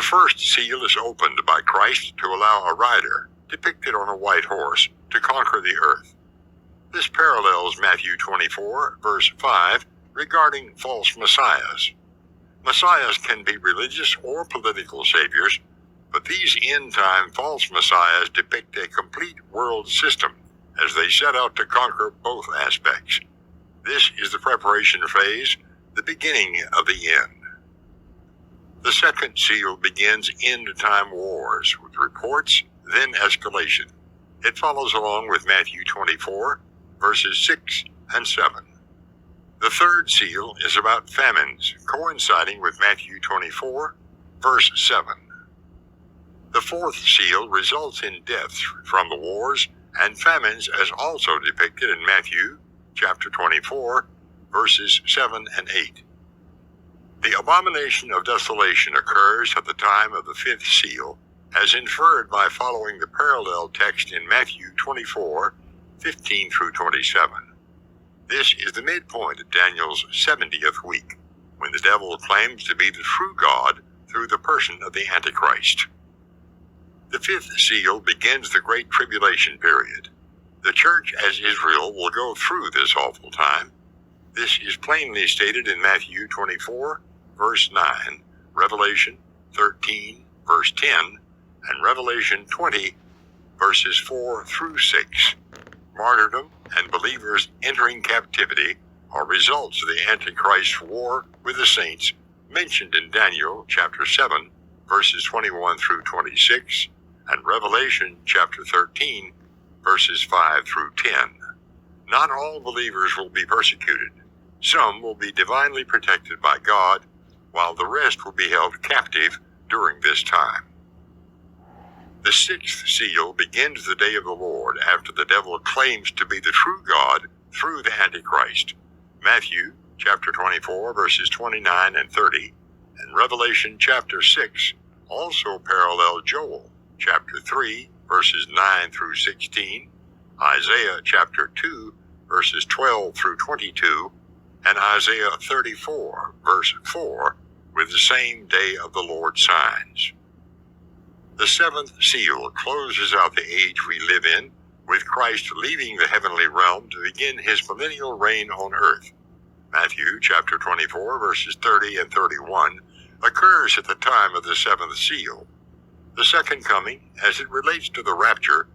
first seal is opened by Christ to allow a rider, depicted on a white horse, to conquer the earth. This parallels Matthew 24, verse 5, regarding false messiahs. Messiahs can be religious or political saviors, but these end-time false messiahs depict a complete world system as they set out to conquer both aspects. This is the preparation phase, the beginning of the end. The second seal begins end-time wars with reports, then escalation. It follows along with Matthew 24, verses 6 and 7. The third seal is about famines, coinciding with Matthew 24, verse 7. The fourth seal results in deaths from the wars and famines as also depicted in Matthew chapter 24, verses 7 and 8. The Abomination of Desolation occurs at the time of the fifth seal, as inferred by following the parallel text in Matthew 24, 15 through 27. This is the midpoint of Daniel's 70th week, when the devil claims to be the true God through the person of the Antichrist. The fifth seal begins the Great Tribulation period. The church as Israel will go through this awful time. This is plainly stated in Matthew 24, verse 9, Revelation 13, verse 10, and Revelation 20, verses 4 through 6. Martyrdom and believers entering captivity are results of the Antichrist's war with the saints mentioned in Daniel chapter 7, verses 21 through 26, and Revelation chapter 13, verses 5 through 10. Not all believers will be persecuted. Some will be divinely protected by God, while the rest will be held captive during this time. The sixth seal begins the day of the Lord after the devil claims to be the true God through the Antichrist. Matthew chapter 24, verses 29 and 30, and Revelation chapter 6 also parallel Joel chapter 3, verses 9 through 16, Isaiah chapter 2, verses 12 through 22, and Isaiah 34, verse 4, with the same day of the Lord signs. The seventh seal closes out the age we live in, with Christ leaving the heavenly realm to begin his millennial reign on earth. Matthew chapter 24, verses 30 and 31, occurs at the time of the seventh seal. The second coming, as it relates to the rapture,